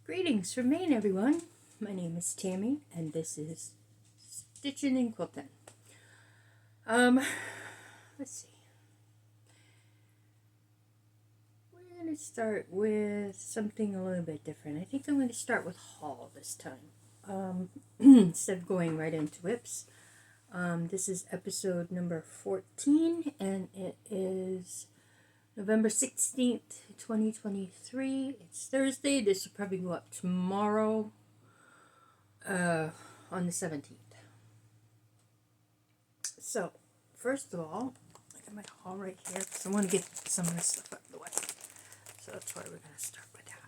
Greetings from Maine, everyone. My name is Tammy, and this is Stitching and Quilting. Let's see. We're going to start with something a little bit different. I think I'm going to start with haul this time, instead of going right into WIPS. This is episode number 14, and it is November 16th, 2023. It's Thursday. This will probably go up tomorrow, on the 17th. So, first of all, I got my haul right here because I want to get some of this stuff out of the way. So that's why we're going to start with that.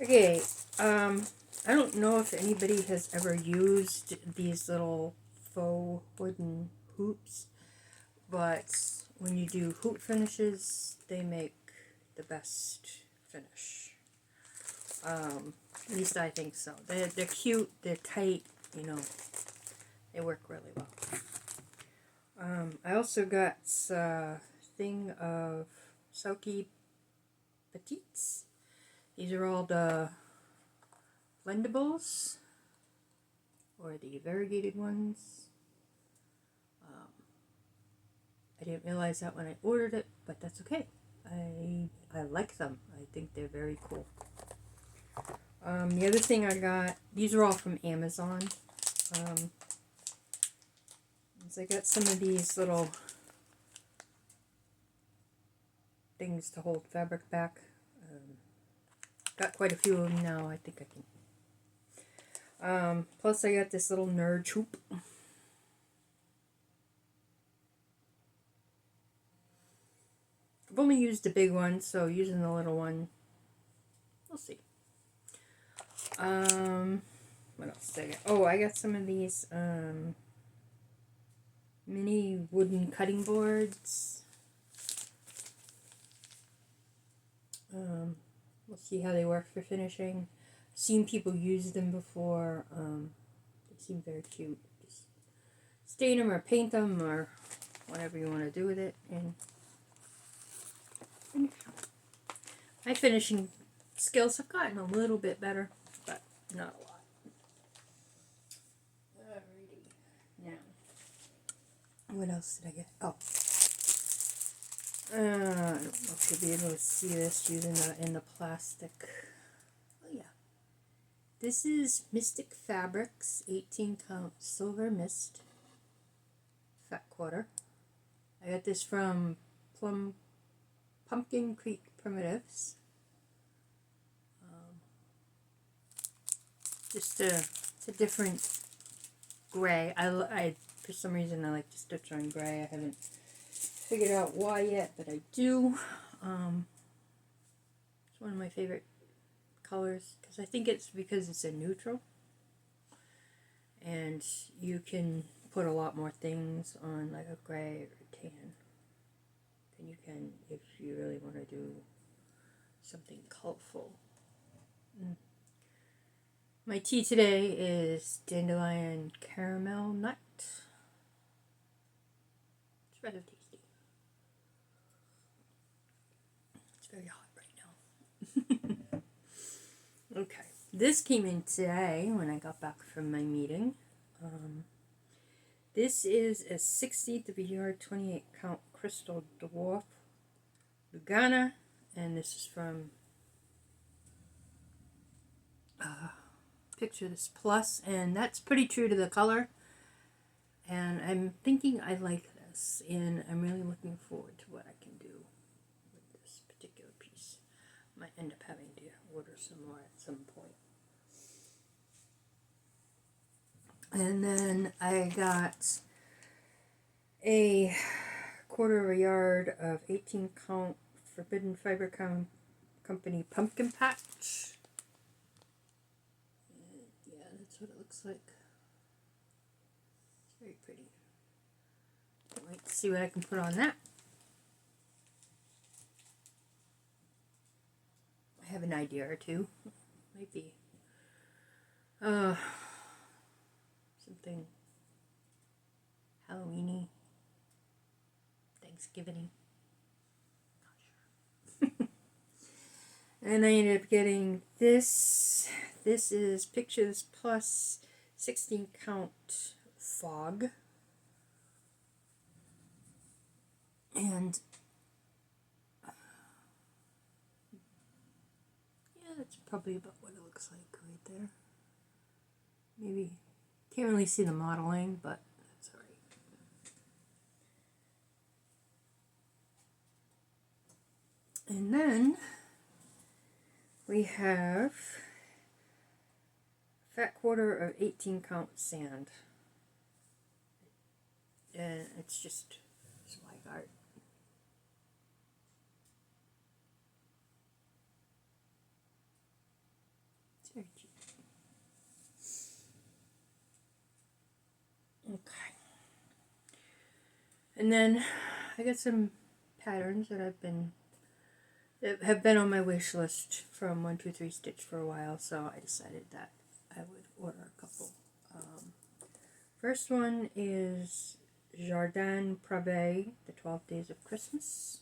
Okay, I don't know if anybody has ever used these little faux wooden hoops, but when you do hoop finishes, they make the best finish. At least I think so. They're cute, they're tight, you know, they work really well. I also got a thing of Silky Petites. These are all the blendables, or the variegated ones. I didn't realize that when I ordered it, but that's okay. I like them. I think they're very cool. The other thing I got, these are all from Amazon. I got some of these little things to hold fabric back. Got quite a few of them now. I think I can. Plus I got this little nerd hoop. I've only used the big one, so using the little one, we'll see. What else did I get? Oh, I got some of these mini wooden cutting boards. We'll see how they work for finishing. I've seen people use them before. They seem very cute. Just stain them or paint them or whatever you want to do with it. And my finishing skills have gotten a little bit better, but not a lot. Alrighty. Now, what else did I get? Oh. I don't know if you'll be able to see this using the plastic. Oh yeah. This is Mystic Fabrics 18 count silver mist fat quarter. I got this from Pumpkin Creek Primitives. Just it's a different gray. I for some reason I like to stitch on gray. I haven't figured out why yet, but I do. It's one of my favorite colors because I think it's because it's a neutral, and you can put a lot more things on like a gray or tan than you can if you really want to do something colorful. My tea today is dandelion caramel nut. It's rather tasty. It's very hot right now. Okay, this came in today when I got back from my meeting. This is a 16th of a yard, 28 count crystal dwarf Lugana, and this is from Picture This Plus, and that's pretty true to the color. And I'm thinking I like this, and I'm really looking forward to what I can do with this particular piece. Might end up having to order some more at some point. And then I got a quarter of a yard of 18 count Forbidden Fiber Company pumpkin patch. Yeah, that's what it looks like. It's very pretty. Can't wait to see what I can put on that. I have an idea or two. Might be something Halloween-y, Thanksgiving-y. Not sure. And I ended up getting this. This is Pictures Plus 16 count fog. And yeah, that's probably about what it looks like right there. Maybe can't really see the modeling, but that's alright. And then we have fat quarter of 18 count sand. And it's just swag art. It's very cute. Okay. And then I got some patterns that have been on my wish list from 123 Stitch for a while, so I decided that I would order a couple. First one is Jardin Prabé, The 12 Days of Christmas.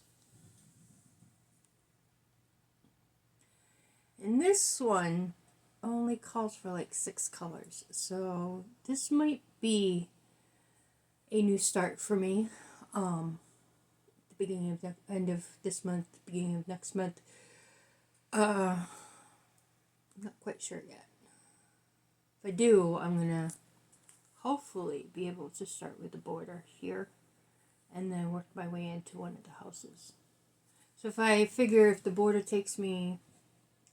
And this one only calls for like 6 colors, so this might be a new start for me. The beginning of end of this month, the beginning of next month. I'm not quite sure yet. If I do, I'm gonna hopefully be able to start with the border here and then work my way into one of the houses. So if I figure if the border takes me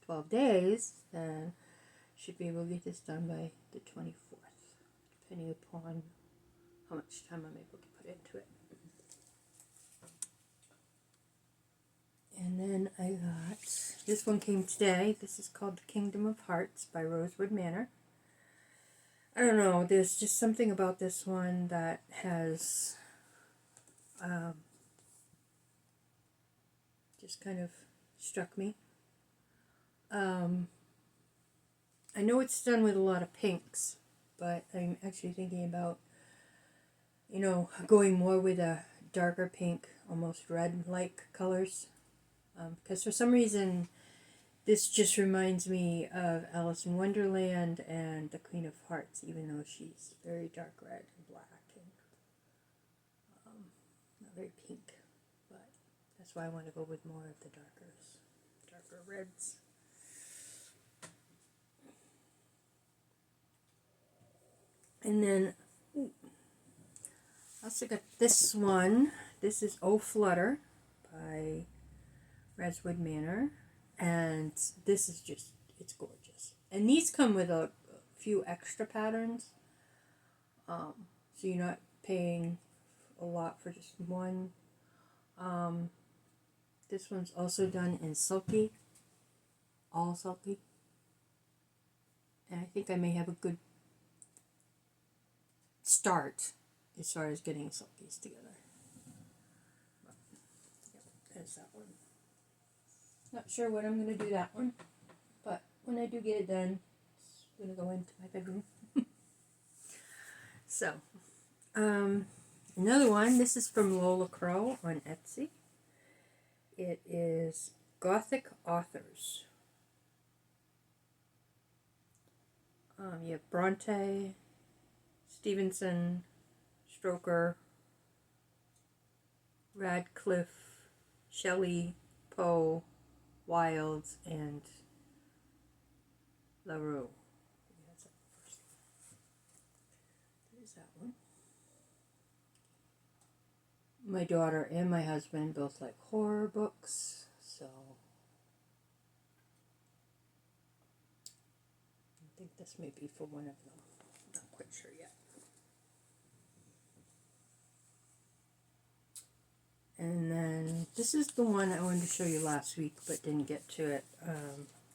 12 days, then I should be able to get this done by the 24th, depending upon how much time I'm able to put into it. And then I got, this one came today. This is called The Kingdom of Hearts by Rosewood Manor. I don't know, there's just something about this one that has just kind of struck me. I know it's done with a lot of pinks, but I'm actually thinking about, going more with a darker pink, almost red-like colors. Because for some reason, this just reminds me of Alice in Wonderland and the Queen of Hearts, even though she's very dark red and black and not very pink. But that's why I want to go with more of the darker reds. And then I also got this one. This is Oh Flutter by Rosewood Manor. And this is just, it's gorgeous. And these come with a few extra patterns. So you're not paying a lot for just one. This one's also done in Sulky. All Sulky. And I think I may have a good start as far as getting Sulkies together. But, yep, there's that one. Not sure when I'm going to do that one, but when I do get it done, it's going to go into my bedroom. So, another one, this is from Lola Crow on Etsy. It is Gothic Authors. You have Bronte, Stevenson, Stoker, Radcliffe, Shelley, Poe, Wilds, and LaRue. There's that one. My daughter and my husband both like horror books, so I think this may be for one of them. Not quite sure yet. And then this is the one I wanted to show you last week but didn't get to it.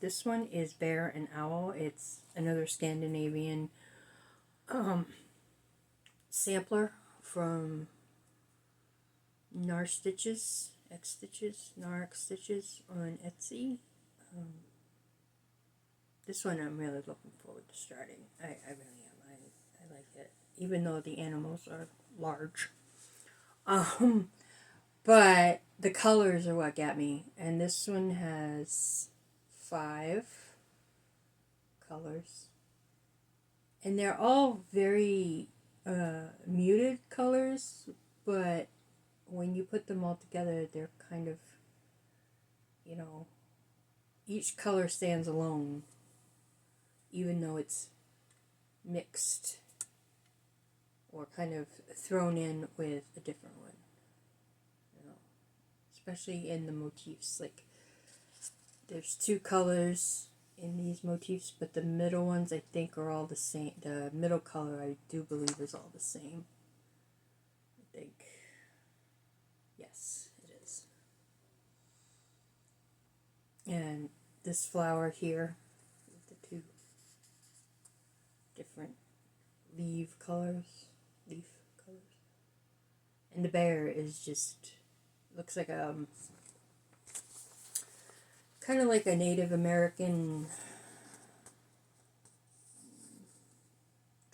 This one is Bear and Owl. It's another Scandinavian sampler from Nar Stitches on Etsy. This one I'm really looking forward to starting. I really am. I like it, even though the animals are large. But the colors are what got me. And this one has 5 colors, and they're all very muted colors, but when you put them all together, they're kind of, you know, each color stands alone, even though it's mixed or kind of thrown in with a different one, you know, especially in the motifs. Like, there's 2 colors in these motifs, but the middle ones I think are all the same. The middle color I do believe is all the same. I think. Yes, it is. And this flower here, with the 2 different leaf colors. And the bear is just, looks like a, kind of like a Native American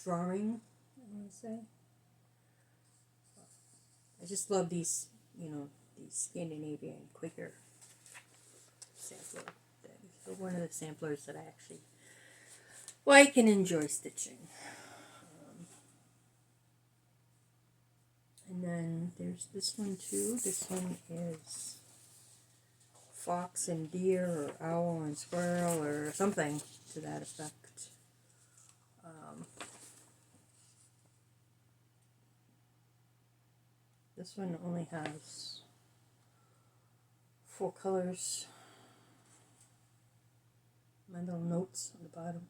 drawing, I want to say. I just love these, you know, these Scandinavian Quaker sampler things. They're one of the samplers that I actually like and enjoy stitching. And then there's this one too. This one is fox and deer, or owl and squirrel, or something to that effect. This one only has 4 colors. My little notes on the bottom.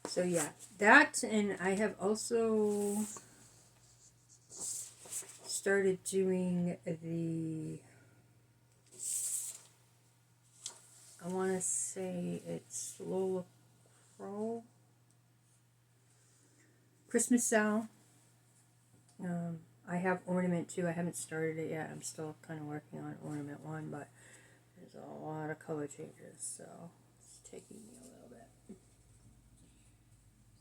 So yeah, that, and I have also started doing the, I want to say it's Lola Crow Christmas Owl. I have ornament too. I haven't started it yet. I'm still kind of working on ornament 1, but there's a lot of color changes, so it's taking me a little bit.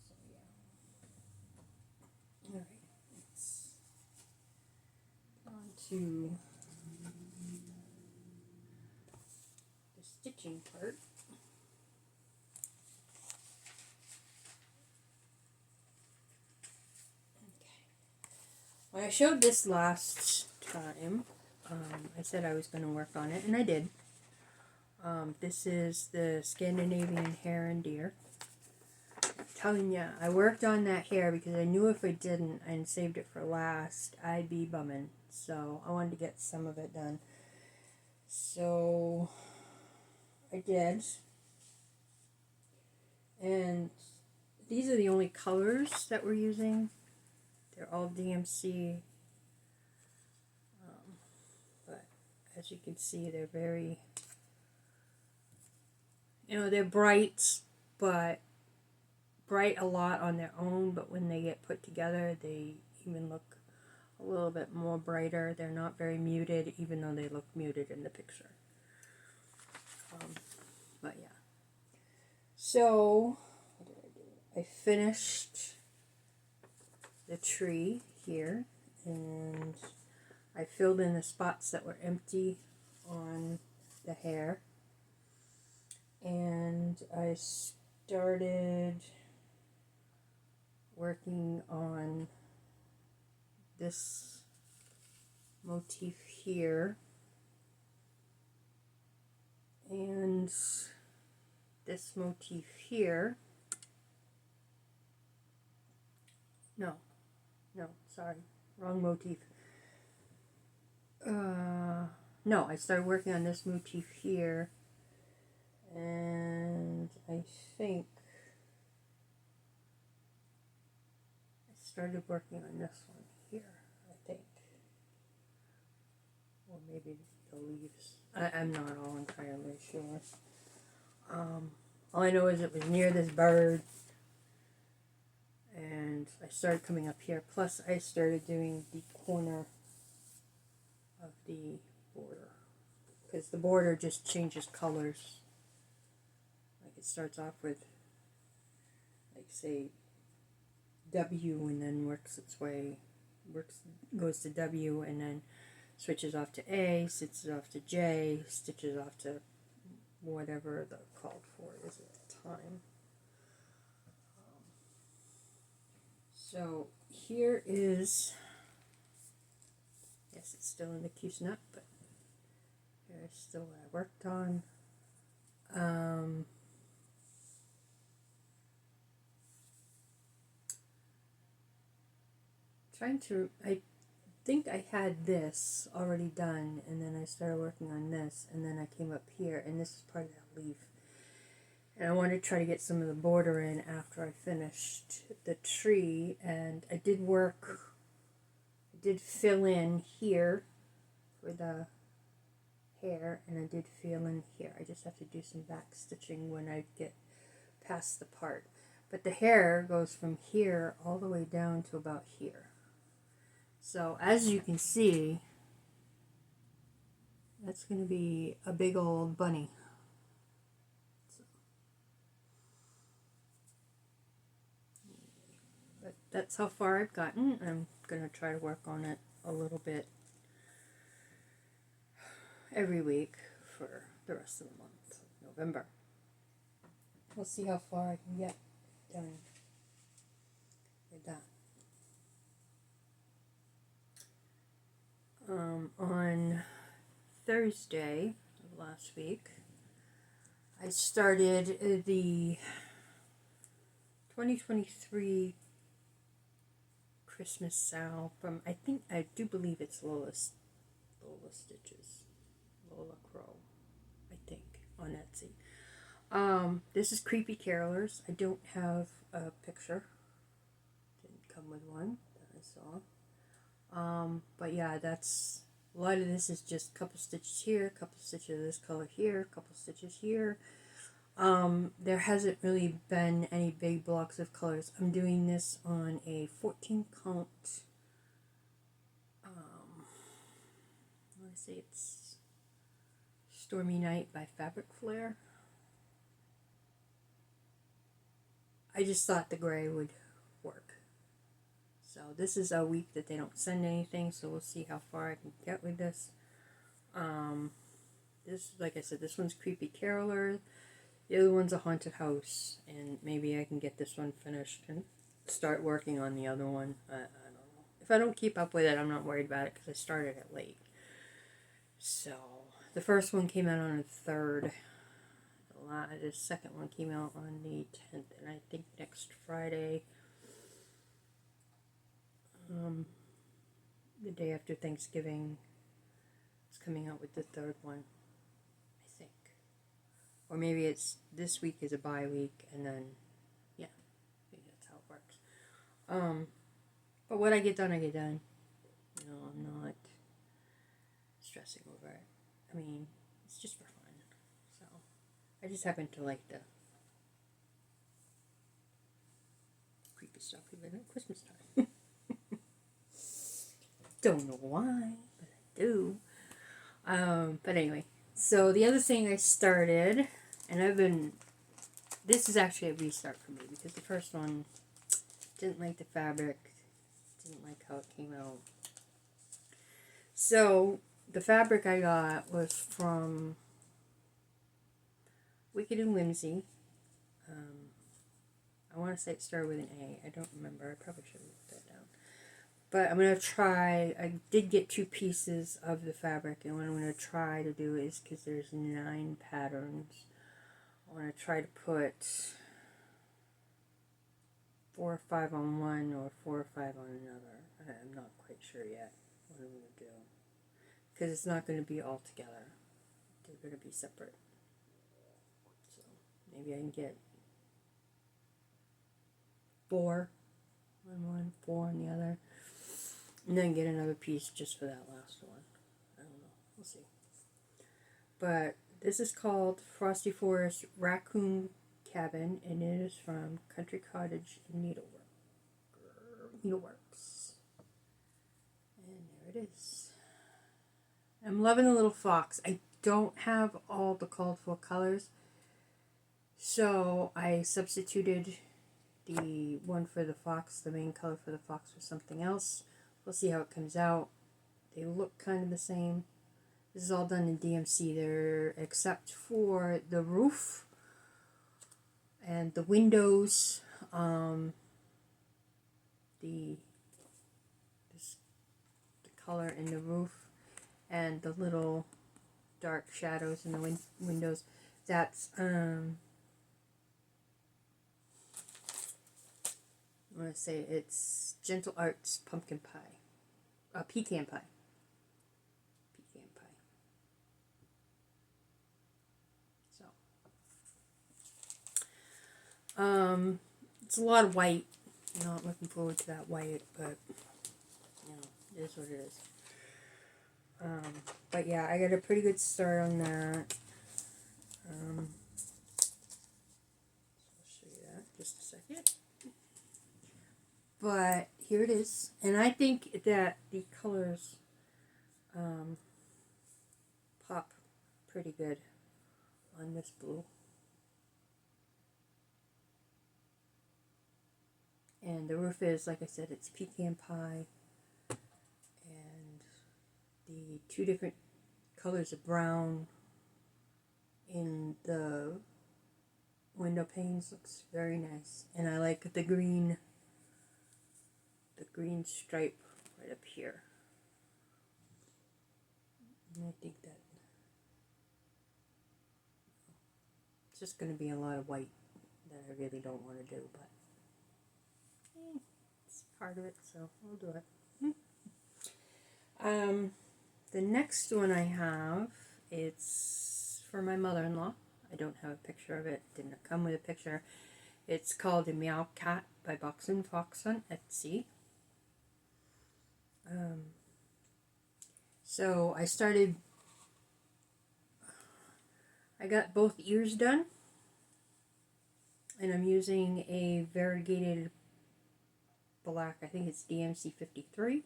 So yeah. Alright, let's get on to the stitching part. When I showed this last time, I said I was going to work on it, and I did. This is the Scandinavian hare and deer. I'm telling you, I worked on that hare because I knew if I didn't and saved it for last, I'd be bumming. So I wanted to get some of it done. So I did. And these are the only colors that we're using. They're all DMC, but as you can see, they're very, you know, they're bright, but bright a lot on their own, but when they get put together, they even look a little bit more brighter. They're not very muted, even though they look muted in the picture. But yeah. So, what did I do? I finished the tree here, and I filled in the spots that were empty on the hare, and I started working on this motif here and this motif here. No, sorry, wrong motif. No, I started working on this motif here, and I think I started working on this one here, I think. Or maybe the leaves. I'm not all entirely sure. All I know is it was near this bird, and I started coming up here. Plus, I started doing the corner of the border, because the border just changes colors. Like, it starts off with, like, say, W, and then works its way, goes to W, and then switches off to A, stitches off to J, stitches off to whatever the called for is at the time. So here is, yes, it's still in the Cuse nut, but here's still what I worked on. I think I had this already done, and then I started working on this, and then I came up here, and this is part of that leaf. And I wanted to try to get some of the border in after I finished the tree, and I did fill in here for the hair, and I did fill in here. I just have to do some back stitching when I get past the part. But the hair goes from here all the way down to about here. So as you can see, that's going to be a big old bunny. But that's how far I've gotten. I'm going to try to work on it a little bit every week for the rest of the month of November. We'll see how far I can get done with that. On Thursday of last week, I started the 2023 Christmas sale from, I do believe it's Lola Stitches, Lola Crow, I think, on Etsy. This is Creepy Carolers. I don't have a picture. Didn't come with one that I saw. But yeah, that's, a lot of this is just a couple stitches here, a couple stitches of this color here, a couple stitches here. There hasn't really been any big blocks of colors. I'm doing this on a 14 count, I want to say it's Stormy Night by Fabric Flare. I just thought the gray would work. So this is a week that they don't send anything, so we'll see how far I can get with this. This, like I said, this one's Creepy Caroler. The other one's a haunted house, and maybe I can get this one finished and start working on the other one. I don't know. If I don't keep up with it, I'm not worried about it because I started it late. So the first one came out on the 3rd. The second one came out on the 10th, and I think next Friday, the day after Thanksgiving, it's coming out with the 3rd one, I think. Or maybe it's this week is a bye week, and then, yeah, maybe that's how it works. But what I get done, I get done. You know, I'm not stressing over it. I mean, it's just for fun. So, I just happen to like the creepy stuff even at Christmas time. Don't know why, but I do. But anyway, so the other thing I started, and this is actually a restart for me because the first one, didn't like the fabric, didn't like how it came out. So the fabric I got was from Wicked and Whimsy. I want to say it started with an A. I don't remember. I probably should have wrote that down. But I'm going to try, I did get 2 pieces of the fabric, and what I'm going to try to do is, because there's 9 patterns, I want to try to put 4 or 5 on one, or 4 or 5 on another. I'm not quite sure yet what I'm going to do, because it's not going to be all together. They're going to be separate. So maybe I can get 4 on one, 4 on the other. And then get another piece just for that last one. I don't know. We'll see. But this is called Frosty Forest Raccoon Cabin, and it is from Country Cottage Needleworks. And there it is. I'm loving the little fox. I don't have all the called for colors, so I substituted the one for the fox, the main color for the fox, for something else. We'll see how it comes out. They look kind of the same. This is all done in DMC there, except for the roof and the windows. The color in the roof and the little dark shadows in the windows. That's I want to say it's Gentle Arts pumpkin pie, pecan pie. So, it's a lot of white. Not looking forward to that white, but you know, it is what it is. But yeah, I got a pretty good start on that. I'll show you that in just a second. But here it is, and I think that the colors pop pretty good on this blue. And the roof is, like I said, it's pecan pie. And the two different colors of brown in the window panes looks very nice. And I like the green stripe right up here. And I think that it's just going to be a lot of white that I really don't want to do, but it's part of it, so I'll do it. The next one I have, it's for my mother-in-law. I don't have a picture of it. Didn't come with a picture. It's called a Meow Cat by Box and Fox on Etsy. So I got both ears done, and I'm using a variegated black, I think it's DMC 53,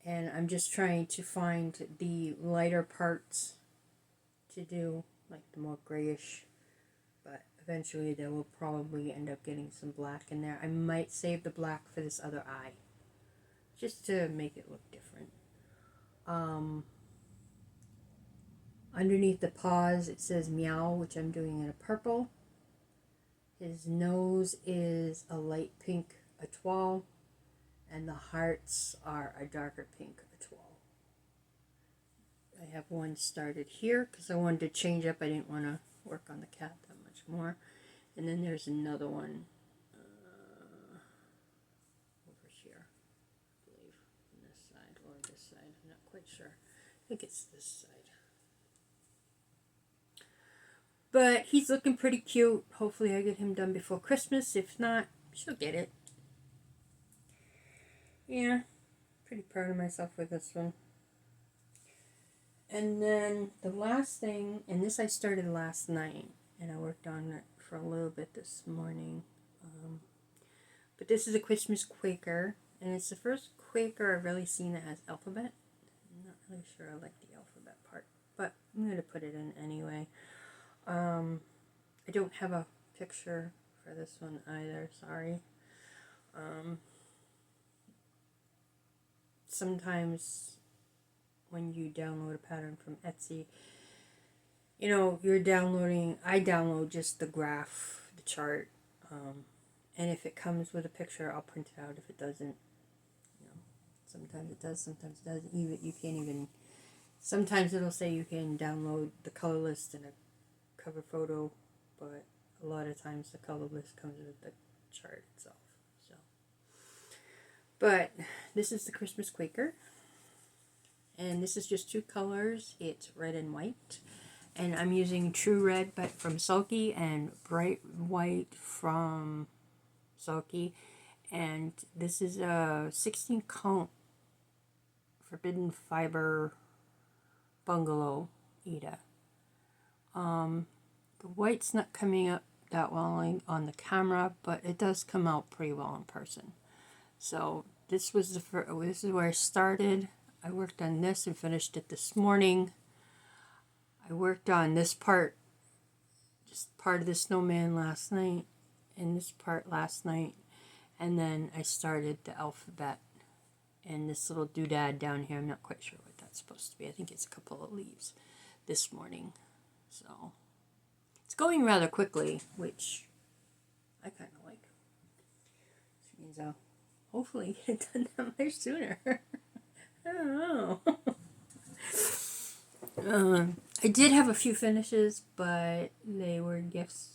and I'm just trying to find the lighter parts to do, like the more grayish, but eventually there will probably end up getting some black in there. I might save the black for this other eye, just to make it look different. Underneath the paws it says meow, which I'm doing in a purple. His nose is a light pink etoile, and the hearts are a darker pink etoile. I have one started here because I wanted to change up. I didn't want to work on the cat that much more. And then there's another one over here, I believe, on this side or this side. I'm not quite sure. I think it's this side. But he's looking pretty cute. Hopefully I get him done before Christmas. If not, she'll get it. Yeah, pretty proud of myself with this one. And then the last thing, and this I started last night, and I worked on it for a little bit this morning. But this is a Christmas Quaker, and it's the first Quaker I've really seen that has alphabet. I'm not really sure I like the alphabet part, but I'm going to put it in anyway. I don't have a picture for this one either, sorry. Sometimes when you download a pattern from Etsy, you know, I download just the graph, the chart, and if it comes with a picture, I'll print it out. If it doesn't, you know, sometimes it does, sometimes it doesn't. You can't even, sometimes it'll say you can download the color list and a cover photo, but a lot of times the color list comes with the chart itself. So, but this is the Christmas Quaker, and this is just two colors. It's red and white, and I'm using True Red but from Sulky and Bright White from Sulky, and this is a 16 count Forbidden Fiber Bungalow Ida. The white's not coming up that well on the camera, but it does come out pretty well in person. So this was this is where I started. I worked on this and finished it this morning. I worked on this part, just part of the snowman last night, and this part last night, and then I started the alphabet And this little doodad down here, I'm not quite sure what that's supposed to be. I think it's a couple of leaves this morning. So it's going rather quickly, which I kind of like. Which means I'll hopefully get it done that much sooner. I don't know. I did have a few finishes, but they were gifts.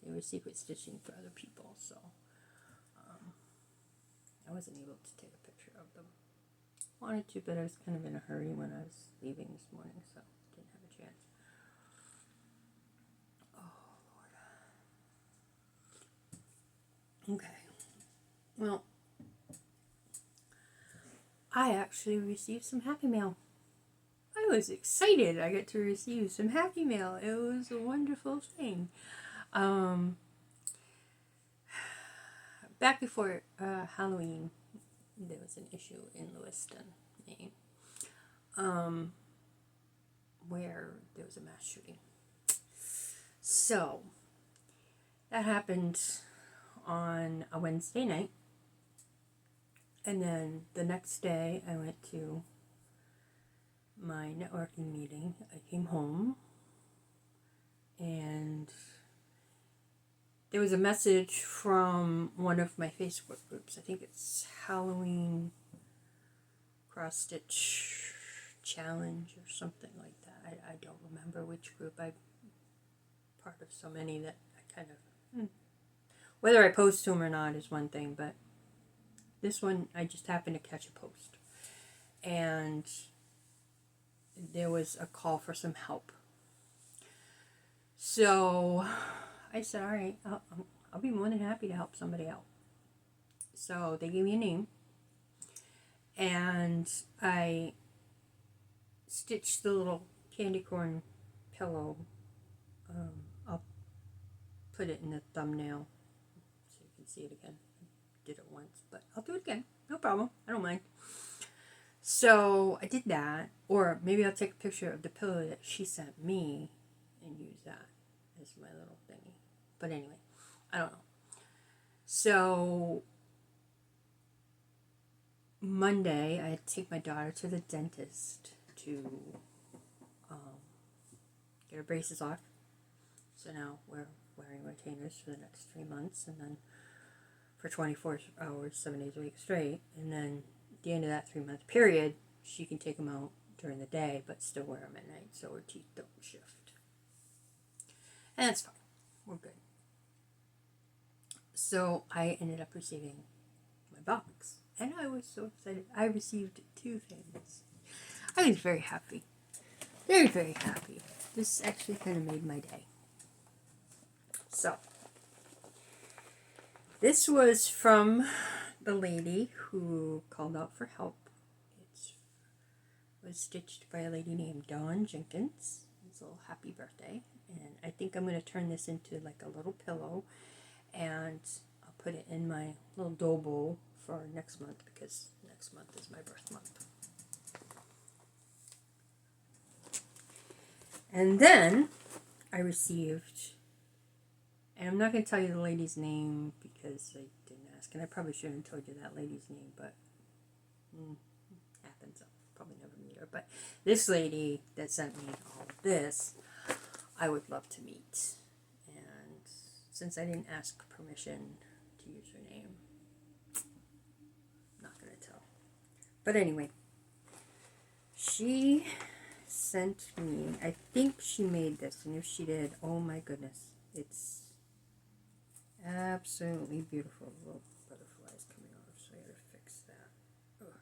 They were secret stitching for other people, so I wasn't able to take a picture of them. Wanted to, but I was kind of in a hurry when I was leaving this morning, so didn't have a chance. Oh, Lord. Okay. Well, I actually received some Happy Mail. I was excited I got to receive some Happy Mail. It was a wonderful thing. Back before Halloween, there was an issue in Lewiston, Maine, where there was a mass shooting. So, that happened on a Wednesday night. And then the next day, I went to my networking meeting. I came home, and there was a message from one of my Facebook groups. I think it's Halloween Cross Stitch Challenge or something like that. I don't remember which group. I'm part of so many that I kind of... Whether I post to them or not is one thing, but this one I just happened to catch a post. And there was a call for some help. So I said, all right, I'll be more than happy to help somebody out. So they gave me a name, and I stitched the little candy corn pillow. I'll put it in the thumbnail so you can see it again. I did it once, but I'll do it again. No problem. I don't mind. So I did that, or maybe I'll take a picture of the pillow that she sent me and use that as my little thingy. But anyway, I don't know. So Monday, I had to take my daughter to the dentist to get her braces off. So now we're wearing retainers for the next 3 months, and then for 24 hours, 7 days a week straight. And then at the end of that 3-month period, she can take them out during the day, but still wear them at night, so her teeth don't shift. And that's fine. We're good. So I ended up receiving my box, and I was so excited. I received 2 things. I was very happy. Very, very happy. This actually kind of made my day. So, this was from the lady who called out for help. It was stitched by a lady named Dawn Jenkins. It's a little happy birthday. And I think I'm going to turn this into like a little pillow, and I'll put it in my little dough bowl for next month, because next month is my birth month. And then I received, and I'm not going to tell you the lady's name because I didn't ask, and I probably shouldn't have told you that lady's name, but happens. I'll probably never meet her. But this lady that sent me all of this, I would love to meet. And since I didn't ask permission to use her name, I'm not going to tell. But anyway, she sent me, I think she made this, and if she did, oh my goodness, it's absolutely beautiful. Little butterflies coming off, so I gotta fix that. Ugh.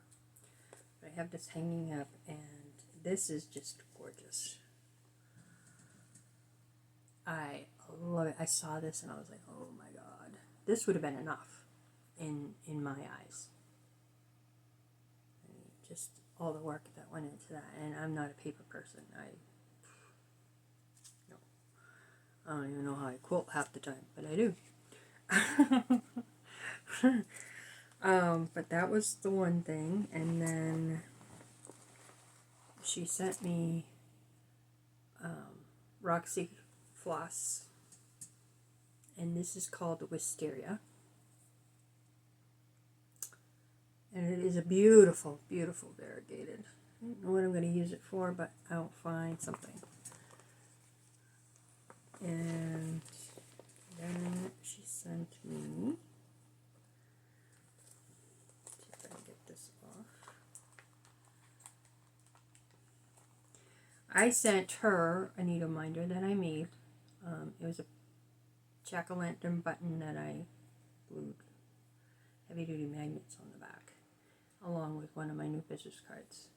But I have this hanging up, and this is just gorgeous. I love it. I saw this and I was like, oh my god, this would have been enough in my eyes. I mean, just all the work that went into that, and I'm not a paper person. I don't even know how I quilt half the time, but I do. But that was the one thing, and then she sent me Roxy floss, and this is called Wisteria. And it is a beautiful, beautiful variegated. I don't know what I'm going to use it for, but I'll find something. And then she sent me, see if I can get this off. I sent her a needle minder that I made. It was a jack-o'-lantern button that I glued heavy-duty magnets on the back, along with one of my new business cards.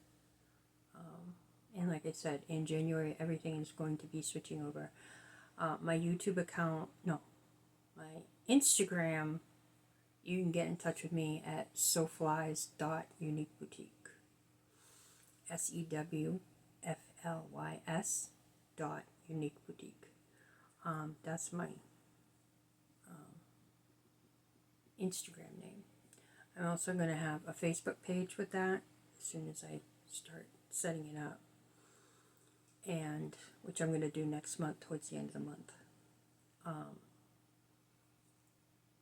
And like I said, in January, everything is going to be switching over. My YouTube account, no, my Instagram, you can get in touch with me at sewflies.uniqueboutique. SEWFLYS.uniqueboutique. That's my Instagram name. I'm also going to have a Facebook page with that as soon as I start setting it up, and which I'm going to do next month, towards the end of the month.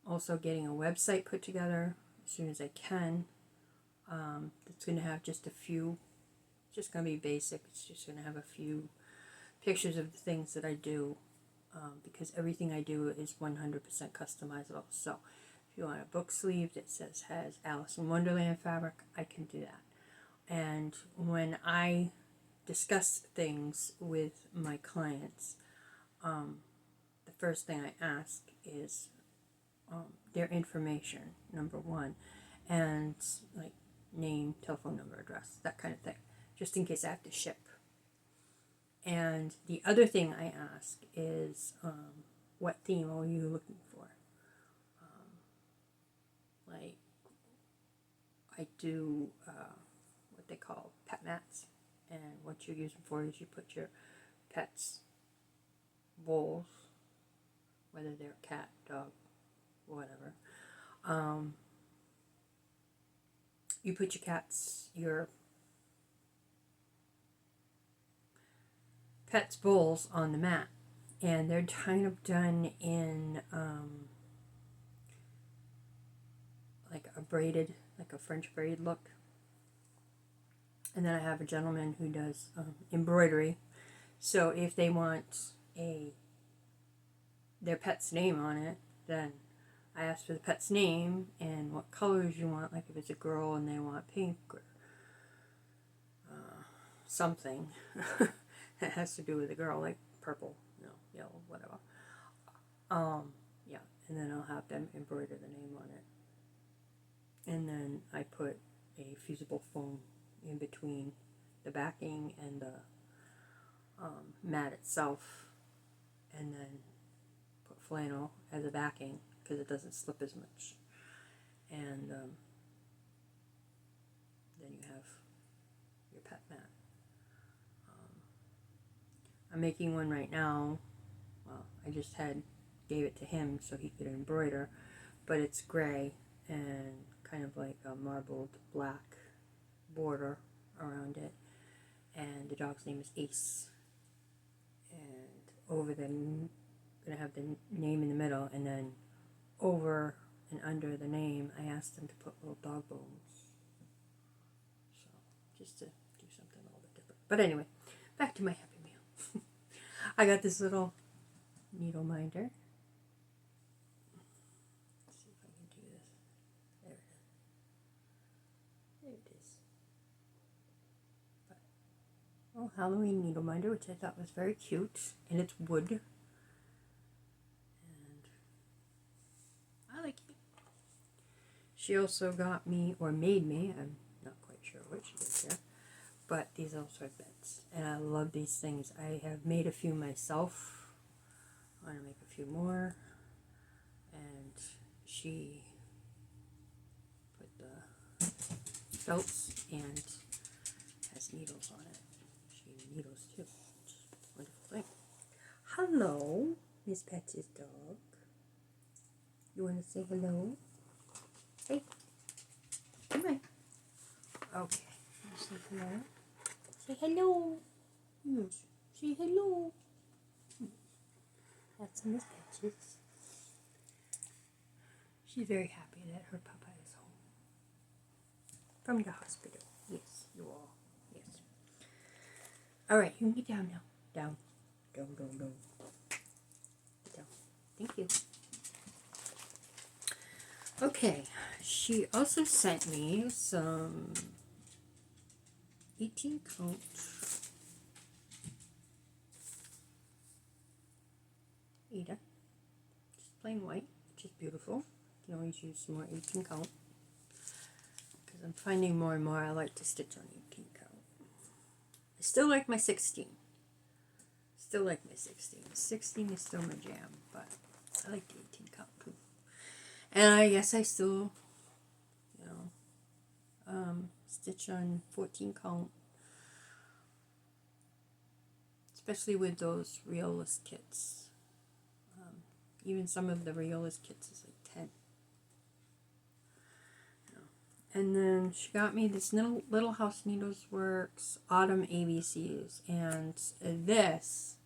Also getting a website put together as soon as I can. It's going to have just a few, just going to be basic. It's just going to have a few pictures of the things that I do, because everything I do is 100% customizable. So if you want a book sleeve that has Alice in Wonderland fabric, I can do that. And when I discuss things with my clients, the first thing I ask is their information, number one, and like name, telephone number, address, that kind of thing, just in case I have to ship. And the other thing I ask is, what theme are you looking for? Like, I do what they call pet mats, and what you use them for is you put your pet's bowls, whether they're cat, dog, whatever. You put your pet's bowls on the mat, and they're kind of done in like a braided, like a French braid look. And then I have a gentleman who does embroidery. So if they want their pet's name on it, then I ask for the pet's name and what colors you want. Like if it's a girl and they want pink or something that has to do with a girl, like purple, yellow, whatever. Yeah, and then I'll have them embroider the name on it. And then I put a fusible foam in between the backing and the mat itself, and then put flannel as a backing because it doesn't slip as much. And then you have your pet mat. I'm making one right now. Well, I just gave it to him so he could embroider, but it's gray and kind of like a marbled black border around it, and the dog's name is Ace. And over them, gonna have the name in the middle, and then over and under the name, I asked them to put little dog bones. So just to do something a little bit different. But anyway, back to my Happy Meal. I got this little needle minder. Let's see if I can do this. There it is. There it is. Oh, Halloween needle minder, which I thought was very cute, and it's wood, and I like it. She also got me, or made me, I'm not quite sure what she did here, but these little sword beds, and I love these things. I have made a few myself. I want to make a few more, and she put the felts and has needles on it. Needles too. Wonderful thing. Hello, Miss Patsy's dog. You want to say hello? Hey, come on. Okay. Say hello. Say hello. Yes. Say hello. That's Miss Patsy's. She's very happy that her papa is home. from the hospital. Yes, you all. Yes. Alright, you can get down now. Down. Down. Get down. Thank you. Okay, she also sent me some 18 count Ada. Just plain white, which is beautiful. You can always use some more 18 count. Because I'm finding more and more I like to stitch on 18 count. I still like my 16. Still like my 16. 16 is still my jam, but I like the 18 count too. And I guess I still, you know, stitch on 14 count. Especially with those realist kits. Even some of the realist kits is like 10. And then she got me this Little House Needles Works Autumn ABCs. And this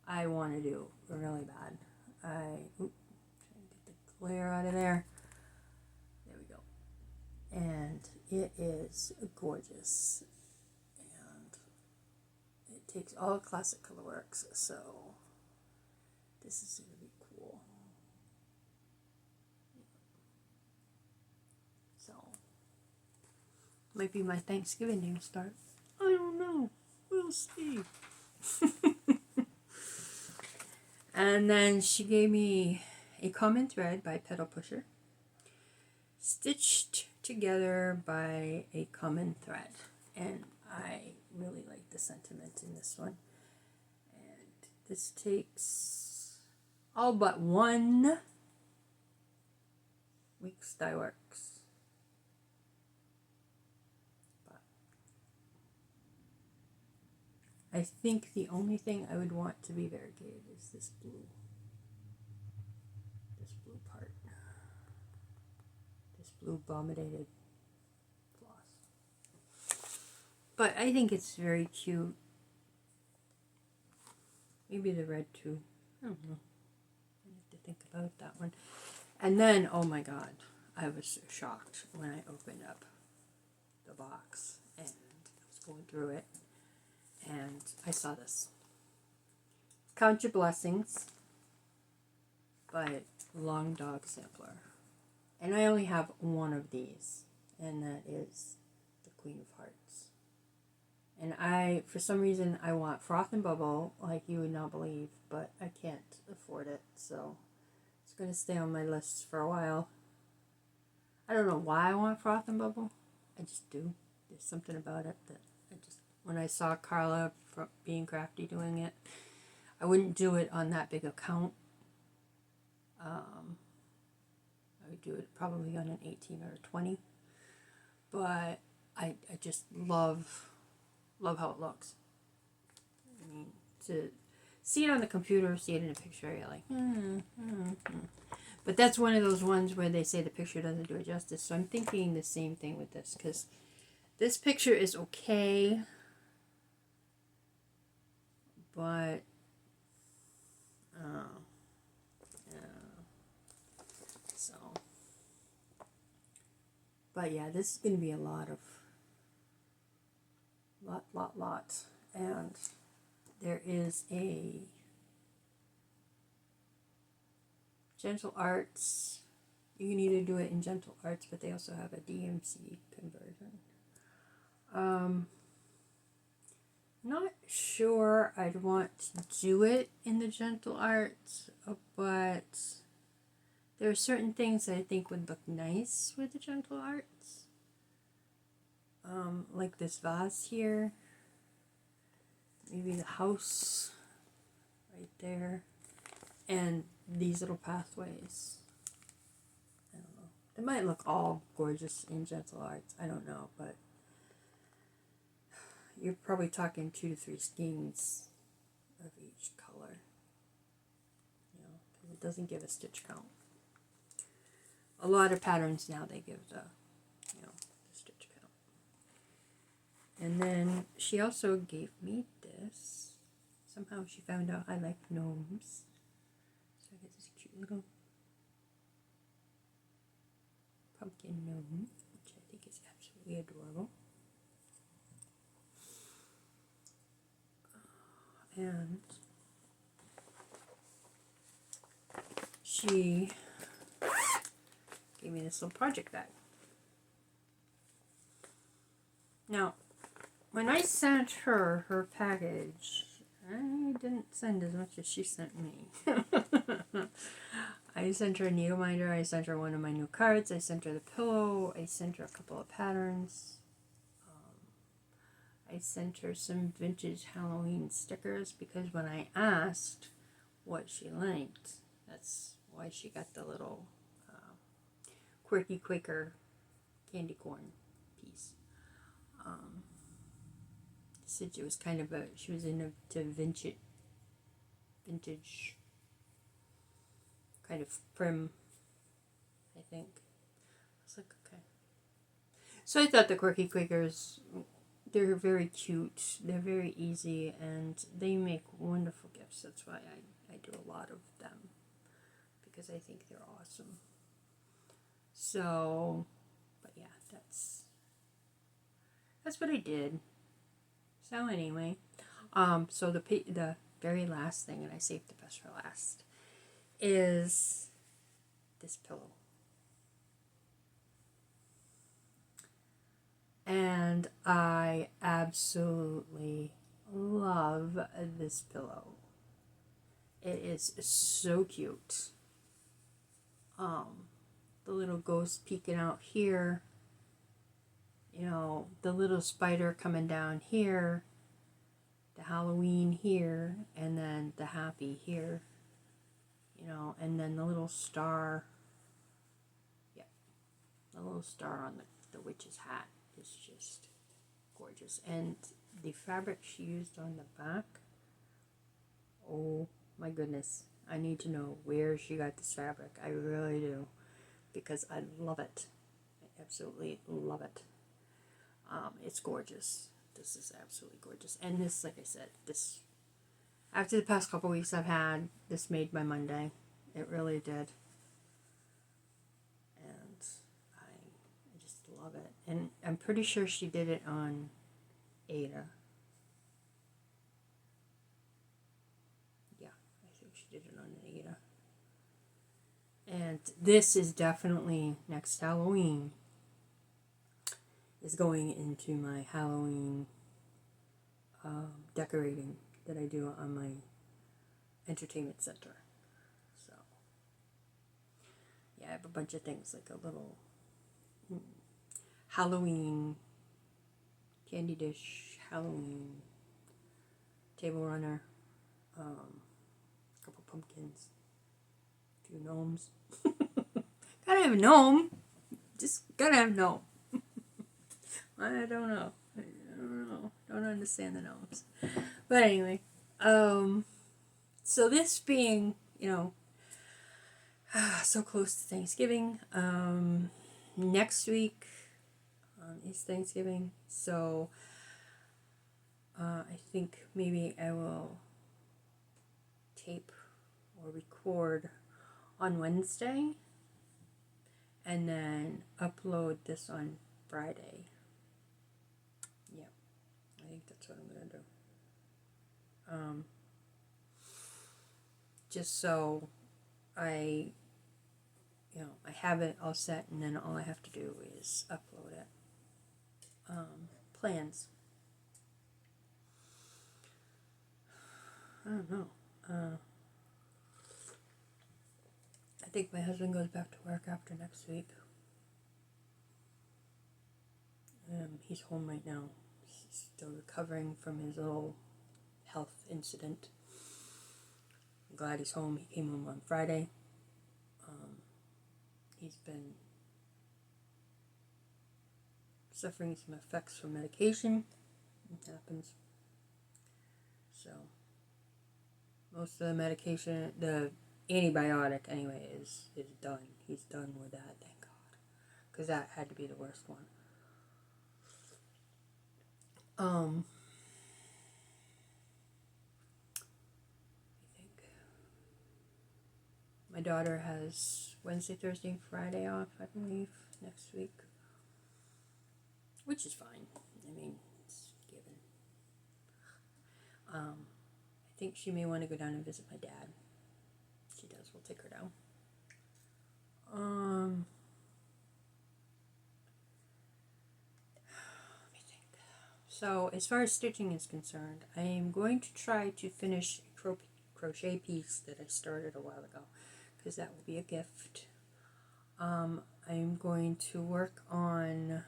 I want to do really bad. Trying to get the glare out of there. There we go. And it is gorgeous. And it takes all classic color works. So this is going to be cool. So might be my Thanksgiving name start. I don't know. We'll see. And then she gave me a common thread by Pedal Pusher, stitched together by a common thread. And I really like the sentiment in this one. And this takes all but 1 week's dye works. I think the only thing I would want to be variegated is this blue part. This blue bombardated floss. But I think it's very cute. Maybe the red too. I don't know. I have to think about that one. And then, oh my god, I was so shocked when I opened up the box and I was going through it. And I saw this. Count Your Blessings by Long Dog Sampler. And I only have one of these. And that is the Queen of Hearts. And for some reason, I want Froth and Bubble, like you would not believe. But I can't afford it. So it's going to stay on my list for a while. I don't know why I want Froth and Bubble. I just do. There's something about it that I just... When I saw Carla from Being Crafty doing it, I wouldn't do it on that big account. I would do it probably on an 18 or a 20. But I just love how it looks. I mean, to see it on the computer, see it in a picture, you're like, But that's one of those ones where they say the picture doesn't do it justice. So I'm thinking the same thing with this, because this picture is okay. But, but yeah, this is going to be a lot. And there is a Gentle Arts. You can either do it in Gentle Arts, but they also have a DMC conversion. Not sure I'd want to do it in the Gentle Arts, but there are certain things that I think would look nice with the Gentle Arts. Like this vase here. Maybe the house right there. And these little pathways. I don't know. They might look all gorgeous in Gentle Arts. I don't know, but you're probably talking 2 to 3 skeins of each color. You know, because it doesn't give a stitch count. A lot of patterns now, they give the stitch count. And then she also gave me this. Somehow she found out I like gnomes. So I get this cute little pumpkin gnome, which I think is absolutely absolutely adorable. And she gave me this little project bag. Now, when I sent her her package, I didn't send as much as she sent me. I sent her a needle minder, I sent her one of my new cards, I sent her the pillow, I sent her a couple of patterns. I sent her some vintage Halloween stickers because when I asked what she liked, that's why she got the little quirky Quaker candy corn piece. Said she was kind of she was into vintage kind of prim, I think. I was like, okay. So I thought the quirky Quakers, they're very cute, they're very easy, and they make wonderful gifts. That's why I do a lot of them, because I think they're awesome. So, but yeah, that's what I did. So anyway, so the very last thing, and I saved the best for last, is this pillow. And I absolutely love this pillow. It is so cute. The little ghost peeking out here. You know, the little spider coming down here. The Halloween here. And then the happy here. You know, and then the little star. Yep. The little star on the witch's hat is just gorgeous. And the fabric she used on the back. Oh my goodness. I need to know where she got this fabric. I really do. Because I love it. I absolutely love it. It's gorgeous. This is absolutely gorgeous. And this, like I said, this, after the past couple weeks I've had, this made my Monday. It really did. And I just love it. And I'm pretty sure she did it on Ada. Yeah, I think she did it on Ada. And this is definitely, next Halloween, is going into my Halloween decorating that I do on my entertainment center. So, yeah, I have a bunch of things, like a little Halloween candy dish, Halloween table runner, a couple pumpkins, a few gnomes. Gotta have a gnome. Just gotta have a gnome. I don't know. Don't understand the gnomes. But anyway, so this being, you know, so close to Thanksgiving, next week is Thanksgiving, so I think maybe I will tape or record on Wednesday and then upload this on Friday. Yeah, I think that's what I'm going to do. Just so I have it all set, and then all I have to do is upload it. Plans. I don't know. I think my husband goes back to work after next week. He's home right now. He's still recovering from his little health incident. I'm glad he's home. He came home on Friday. He's been suffering some effects from medication. It happens. So, most of the medication, the antibiotic anyway, is done. He's done with that, thank God. Because that had to be the worst one. I think my daughter has Wednesday, Thursday, and Friday off, I believe, next week. which is fine. I mean, it's given. I think she may want to go down and visit my dad. She does. We'll take her down. Let me think. So, as far as stitching is concerned, I am going to try to finish a crochet piece that I started a while ago, because that will be a gift. I'm going to work on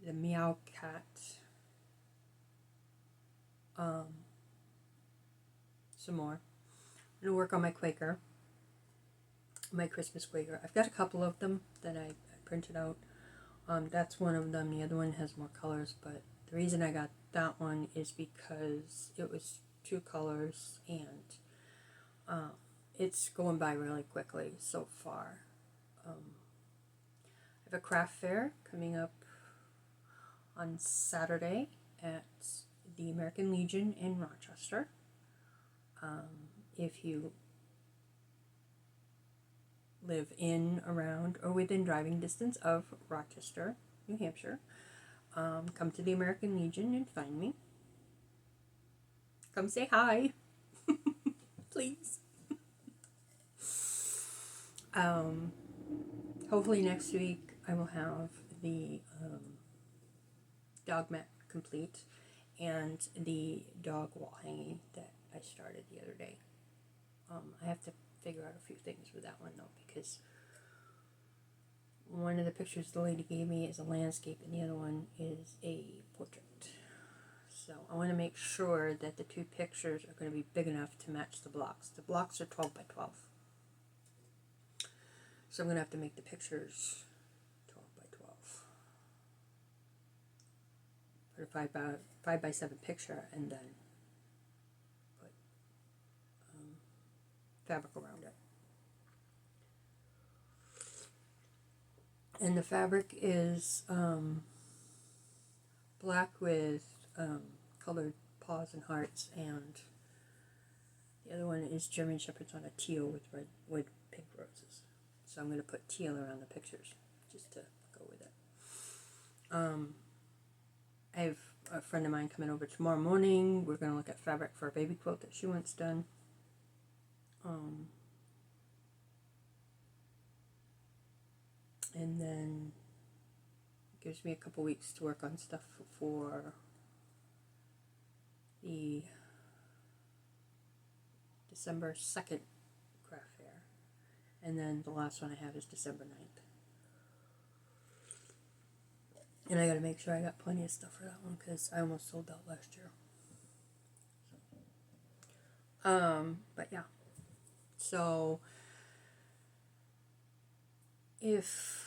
the Meow Cat some more. I'm going to work on my Quaker, my Christmas Quaker. I've got a couple of them that I printed out. That's one of them. The other one has more colors, but the reason I got that one is because it was 2 colors, and it's going by really quickly so far. I have a craft fair coming up on Saturday at the American Legion in Rochester. If you live in, around, or within driving distance of Rochester, New Hampshire, come to the American Legion and find me. Come say hi, please. Hopefully next week I will have the dog mat complete and the dog wall hanging that I started the other day. I have to figure out a few things with that one though, because one of the pictures the lady gave me is a landscape and the other one is a portrait. So I want to make sure that the 2 pictures are going to be big enough to match the blocks. The blocks are 12 by 12. So I'm going to have to make the pictures 12 by 12. Put a 5 by 7 picture and then put fabric around it. And the fabric is black with colored paws and hearts, and the other one is German Shepherds on a teal with pink roses. So I'm going to put teal around the pictures just to go with it. I have a friend of mine coming over tomorrow morning. We're going to look at fabric for a baby quilt that she wants done. And then it gives me a couple weeks to work on stuff for the December 2nd craft fair. And then the last one I have is December 9th. And I gotta make sure I got plenty of stuff for that one because I almost sold out last year. But yeah. So if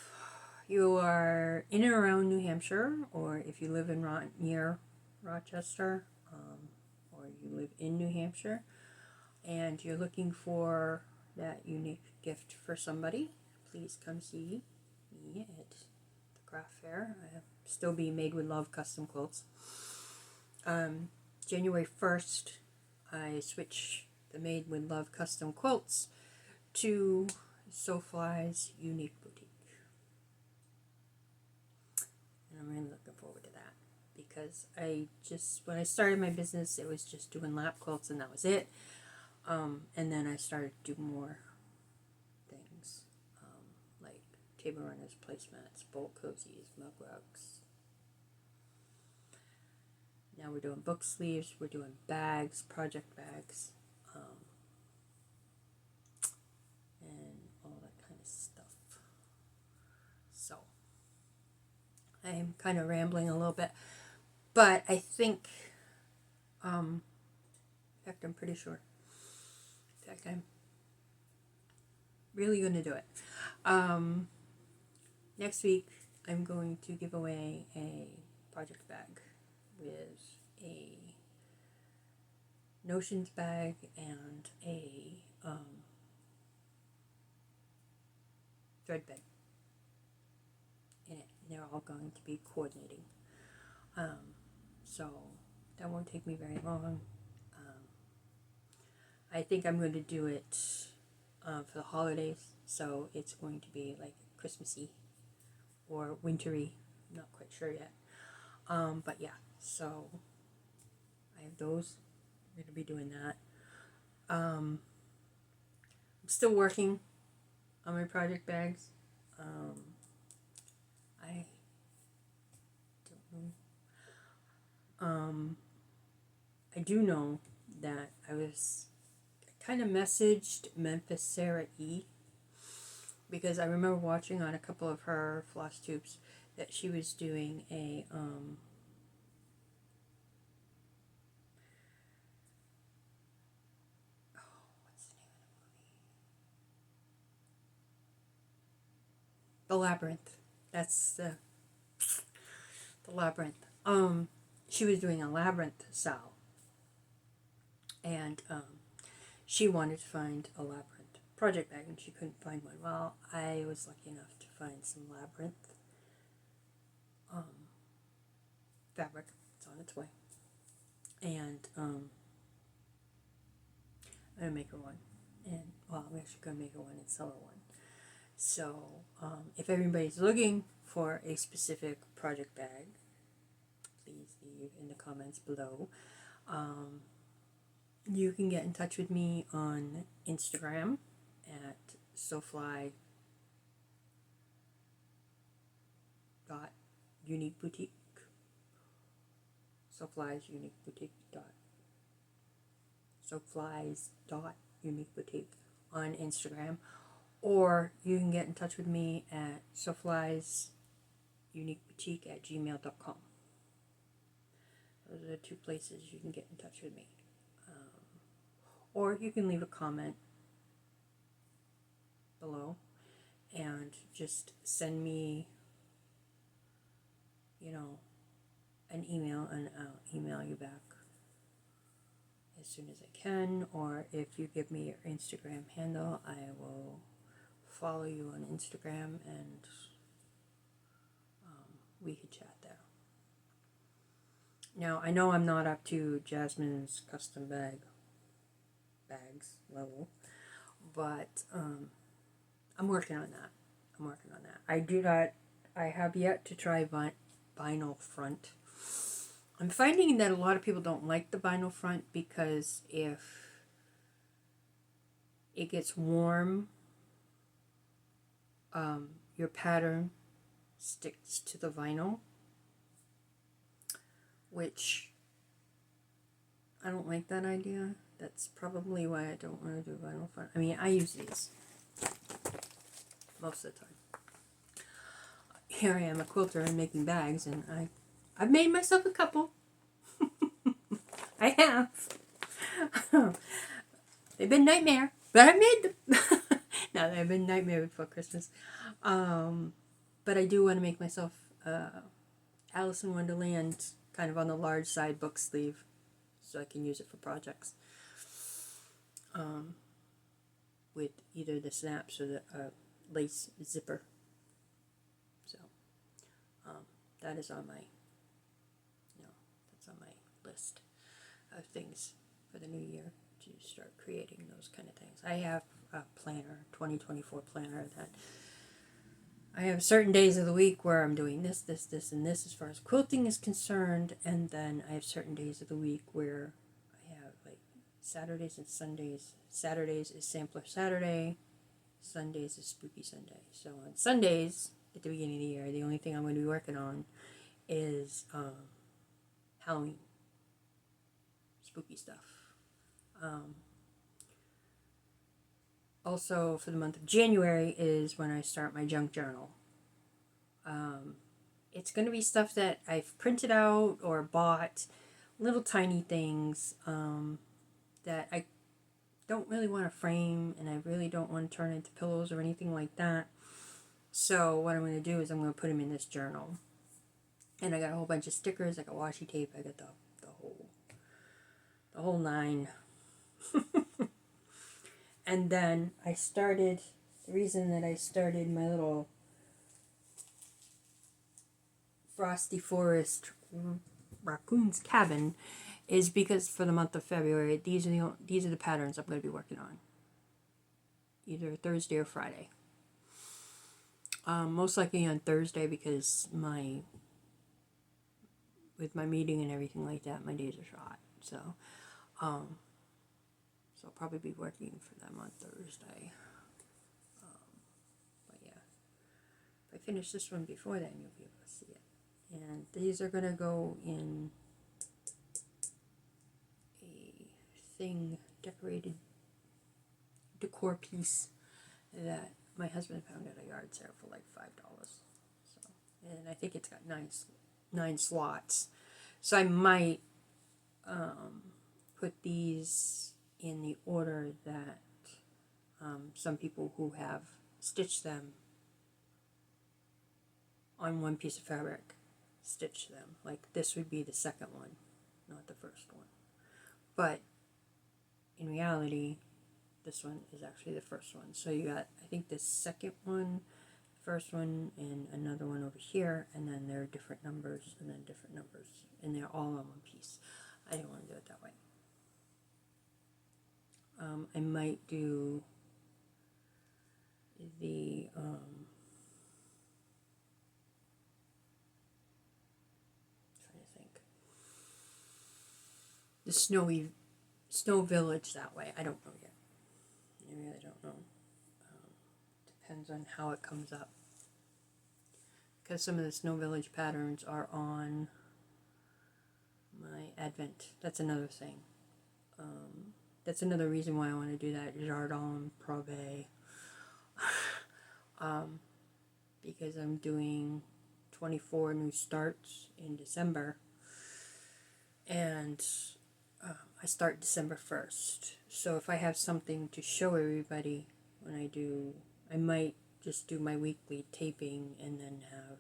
you are in and around New Hampshire, or if you live in near Rochester, or you live in New Hampshire, and you're looking for that unique gift for somebody, please come see me at the craft fair. I'll still be Made with Love custom quilts. January 1st, I switch the Made with Love custom quilts to SoFly's Unique Boutique. And I'm really looking forward to that, because when I started my business, it was just doing lap quilts and that was it. And then I started to do more things, like table runners, placemats, bolt cozies, mug rugs. Now we're doing book sleeves, we're doing bags, project bags, and all that kind of stuff. So, I'm kind of rambling a little bit, but I think, in fact, I'm pretty sure. In fact, I'm really going to do it. Next week, I'm going to give away a project bag with a notions bag and a thread bag in it. They're all going to be coordinating. So that won't take me very long. I think I'm going to do it for the holidays, so it's going to be like Christmassy or wintry. I'm not quite sure yet. But yeah, so I have those. I'm going to be doing that. I'm still working on my project bags. I don't know. I do know that I kind of messaged Memphis Sarah E. because I remember watching on a couple of her FlossTubes that she was doing a what's the name of the movie? The Labyrinth. That's the Labyrinth. She was doing a Labyrinth style, and she wanted to find a Labyrinth project bag, and she couldn't find one. Well, I was lucky enough to find some Labyrinth fabric. It's on its way, and I'm gonna make her one, and well, I'm actually gonna make her one and sell her one. So if everybody's looking for a specific project bag, please leave in the comments below. You can get in touch with me on Instagram at SoFly.UniqueBoutique. SoFly's Unique Boutique. SoFly's.UniqueBoutique on Instagram, or you can get in touch with me at SoFly'sUniqueBoutique@gmail.com. Those are the two places you can get in touch with me. Or you can leave a comment below and just send me, an email, and I'll email you back as soon as I can. Or if you give me your Instagram handle, I will follow you on Instagram, and we could chat there. Now, I know I'm not up to Jasmine's custom bags level, but I'm working on that. I have yet to try vinyl front. I'm finding that a lot of people don't like the vinyl front because if it gets warm, your pattern sticks to the vinyl, which I don't like that idea. That's probably why I don't want to do vinyl front. I mean, I use these most of the time. Here I am, a quilter and making bags, and I've made myself a couple. I have. They've been nightmare, but I made them. No, they've been nightmare before Christmas. But I do want to make myself Alice in Wonderland kind of on the large side book sleeve, so I can use it for projects. With either the snaps or the lace zipper. So that is on my, that's on my list of things for the new year, to start creating those kind of things. I have a planner, 2024 planner, that I have certain days of the week where I'm doing this, and this as far as quilting is concerned, and then I have certain days of the week where I have like Saturdays and Sundays. Saturdays is Sampler Saturday, Sundays is Spooky Sunday. So on Sundays, at the beginning of the year, the only thing I'm going to be working on is Halloween spooky stuff. Also, for the month of January is when I start my junk journal. It's going to be stuff that I've printed out or bought, little tiny things that I don't really want to frame, and I really don't want to turn into pillows or anything like that. So what I'm going to do is I'm going to put them in this journal. And I got a whole bunch of stickers, I got washi tape, I got the whole nine. And then the reason that I started my little Frosty Forest Raccoon's Cabin is because for the month of February, these are the patterns I'm going to be working on, either Thursday or Friday. Most likely on Thursday because with my meeting and everything like that, my days are shot. So I'll probably be working for them on Thursday. But yeah, if I finish this one before then, you'll be able to see it. And these are gonna go in a decorated decor piece that my husband found at a yard sale for like $5. So, and I think it's got nine slots. So I might put these in the order that some people who have stitched them on one piece of fabric stitch them. Like this would be the second one, not the first one. But in reality, this one is actually the first one. So you got, I think, the second one, first one, and another one over here, and then there are different numbers, and then different numbers, and they're all on one piece. I didn't want to do it that way. I might do the trying to think, the snow village that way. I don't know yet. I really don't know. Depends on how it comes up. Because some of the Snow Village patterns are on my Advent. That's another thing. That's another reason why I want to do that Jardin Prové. Because I'm doing 24 new starts in December. And I start December 1st. So if I have something to show everybody when I do, I might just do my weekly taping and then have,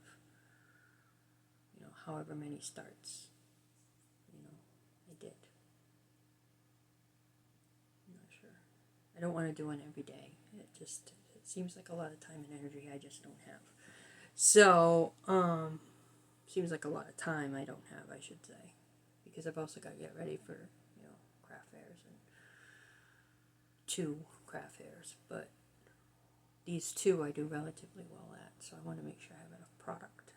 however many starts, I did. I'm not sure. I don't want to do one every day. It seems like a lot of time and energy I just don't have. So, seems like a lot of time I don't have, I should say. Because I've also got to get ready for, craft fairs and 2 craft fairs. But these 2 I do relatively well at, so I want to make sure I have enough product.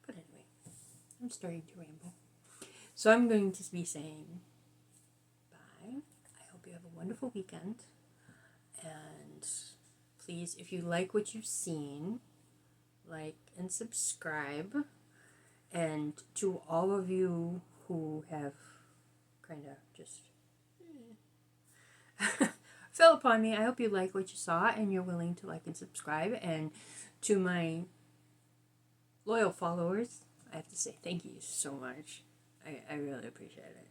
But anyway, I'm starting to ramble. So I'm going to be saying bye. I hope you have a wonderful weekend. And please, if you like what you've seen, like and subscribe. And to all of you who have kind of just fell upon me, I hope you like what you saw and you're willing to like and subscribe. And to my loyal followers, I have to say thank you so much. I really appreciate it.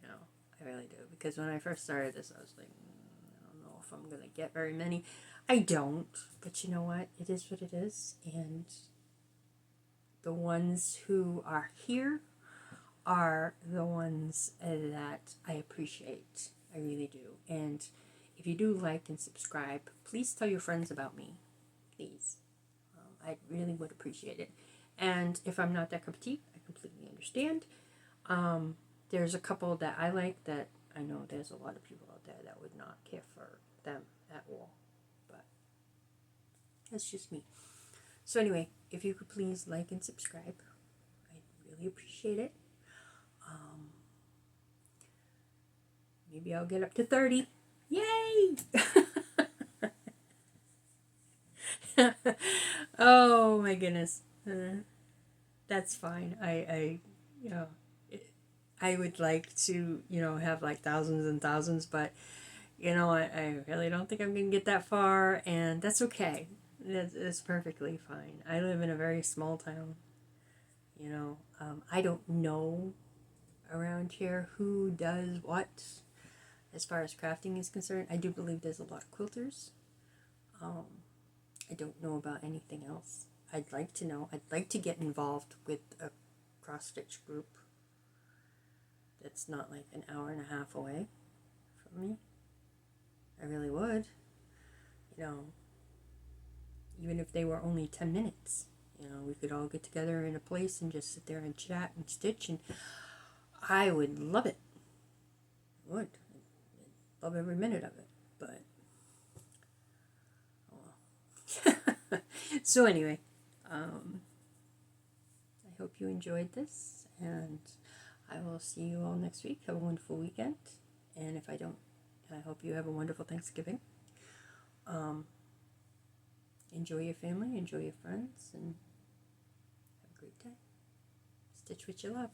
I really do. Because when I first started this, I was like, I don't know if I'm going to get very many. I don't. But you know what? It is what it is. And the ones who are here are the ones that I appreciate. I really do. And if you do like and subscribe, please tell your friends about me. Please. I really would appreciate it. And if I'm not that cup of tea, I completely understand. There's a couple that I like that I know there's a lot of people out there that would not care for them at all. But that's just me. So anyway, if you could please like and subscribe, I'd really appreciate it. Maybe I'll get up to 30. Yay! Oh my goodness. That's fine. I would like to, have like thousands and thousands, but, I really don't think I'm going to get that far, and that's okay. It's perfectly fine. I live in a very small town, I don't know around here who does what as far as crafting is concerned. I do believe there's a lot of quilters. I don't know about anything else. I'd like to know. I'd like to get involved with a cross-stitch group that's not like an hour and a half away from me. I really would. Even if they were only 10 minutes. We could all get together in a place and just sit there and chat and stitch, and I would love it. I would. I'd love every minute of it. But So anyway, I hope you enjoyed this, and I will see you all next week. Have a wonderful weekend, and if I don't, I hope you have a wonderful Thanksgiving. Enjoy your family, enjoy your friends, and have a great day. Stitch what you love.